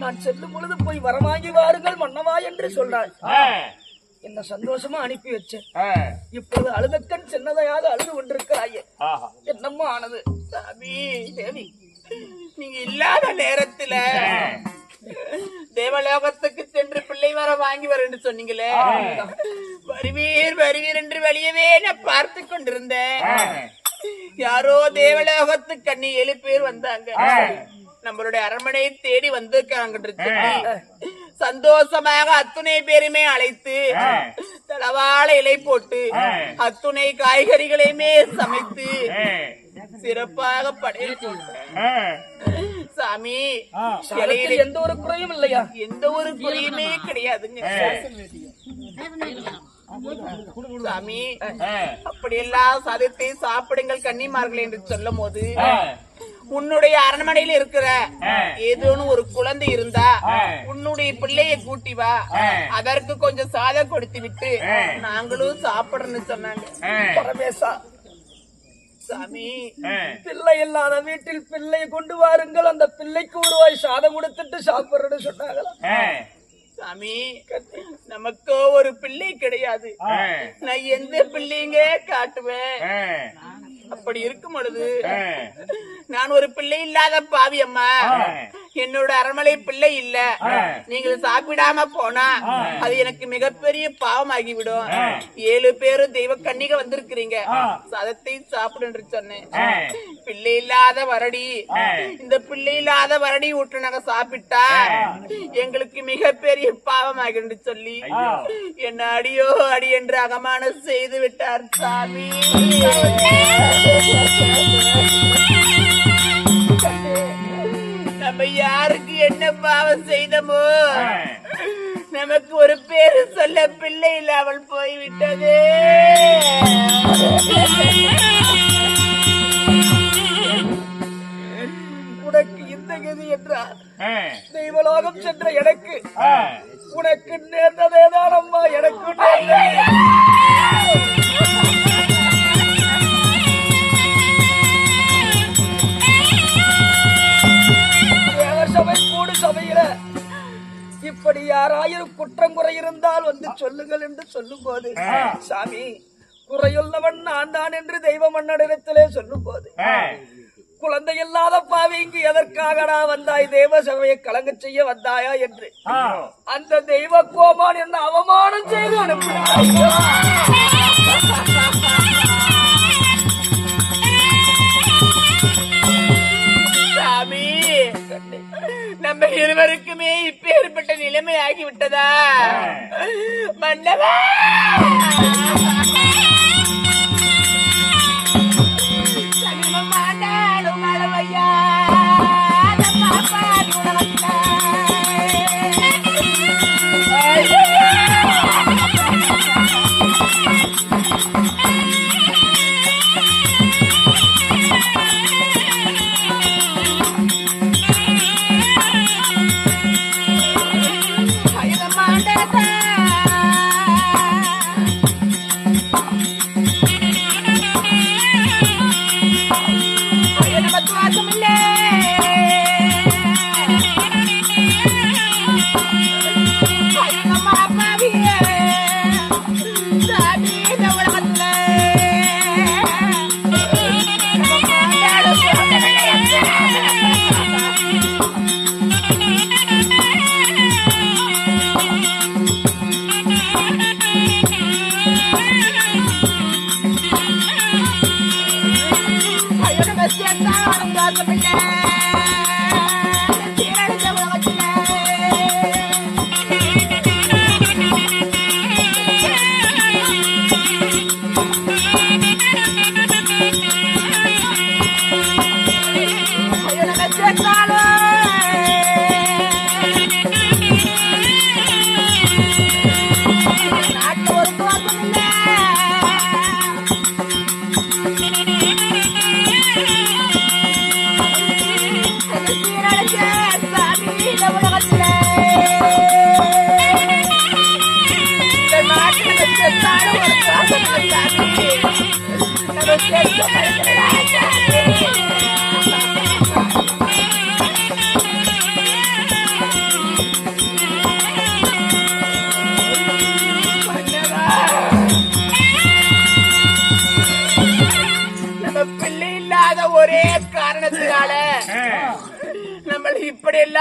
நான் செல்லும் பொழுது போய் வரமாகி வாருங்கள் மன்னவா என்று சொல்றாள். என்ன சந்தோஷமா அனுப்பி வச்சேன். இப்போது அழுதக்கண் சின்னதையாக அழுது கொண்டிருக்கிறாயே, என்னம்மா ஆனது? சாமி தேவி, நீங்க இல்லாத நேரத்துல தேவலோகத்துக்கு சென்று பிள்ளை வர வாங்கி வரேன்னு சொன்னீங்களே, வருவீர் வருவீர் என்று வெளியவே நான் பார்த்து கொண்டிருந்தேன். யாரோ தேவலோகத்துக்கு கண்ணி 7 பேர் வந்தாங்க. நம்மளுடைய அரண்மனையை தேடி வந்திருக்காங்க. சந்தோஷமாக அத்துணை பேருமே அழைத்து தளவாழ இலை போட்டு அத்துணை காய்கறிகளையுமே சமைத்து சிறப்பாக படையல் சாமி. எந்த ஒரு குறையும் இல்லையா? எந்த ஒரு குறையுமே கிடையாதுங்க சாமி. அப்படியெல்லாம் சாதத்தை சாப்பிடுங்கள் கன்னிமார்கள் என்று சொல்லும் போது, உன்னுடைய அரண்மனையில் இருக்கிற ஏதோன்னு ஒரு குழந்தை இருந்தா உன்னுடைய பிள்ளைய கூட்டி வா, அதற்கு கொஞ்சம் சாதம் கொடுத்து விட்டு நாங்களும் சாப்பிடணும்னு சொன்னாங்க. பரமேசா சாமி, பிள்ளை இல்லாத வீட்டில் பிள்ளையை கொண்டு வாருங்கள், அந்த பிள்ளைக்கு ஒரு வாய் சாதம் கொடுத்துட்டு சாப்பிடுறேன்னு சொன்னாங்களா? சாமி, நமக்கு ஒரு பிள்ளை கிடையாது. நான் எந்த பிள்ளைங்க காட்டுவேன்? அப்படி இருக்கும் பொழுது நான் ஒரு பிள்ளை இல்லாத பாவி அம்மா. என்னோட அரண்மனை பிள்ளை இல்ல, நீங்கள் சாப்பிடாம போனா அது எனக்கு மிகப்பெரிய பாவமாகிவிடும். 7 பேரும் தெய்வ கன்னிக வந்திருக்கிறீங்க, சதத்தை சாப்பிடு சொன்னேன். பிள்ளை இல்லாத வரடி, இந்த பிள்ளை இல்லாத வரடி விட்டு நாங்க சாப்பிட்டா எங்களுக்கு மிகப்பெரிய பாவமாகின்று சொல்லி என்ன அடியோ அடி என்று அகமானம் செய்து விட்டார் சாமி. நம்ம யாருக்கு என்ன பாவம் செய்தமோ நமக்கு ஒரு பேரு சொல்ல பிள்ளை இல்லாமல் போய்விட்டது. உனக்கு இந்த கதி என்றார் தெய்வலோகம் சென்ற எனக்கு உனக்கு நேர்ந்ததேதான் அம்மா, எனக்கு சபை கூடு சபையில இப்படி யாராயிரம் குற்றம் குறை இருந்தால் வந்து சொல்லுங்கள் என்று சொல்லும் போது, சாமி குறையுள்ளவன் நான் தான் என்று தெய்வ மன்னரிடத்திலே சொல்லும் போது, குழந்தை இல்லாத பாவி இங்கு எதற்காகடா வந்தாய், தேவ சபையை கலங்க செய்ய வந்தாயா என்று அந்த தெய்வ கோமான் என்ன அவமானம் செய்து அனுப்பினார். சாமி, நம்ம இருவருக்குமே இப்பேற்பட்ட நிலைமை ஆகிவிட்டதா மன்னவா? இப்படி எல்லாம்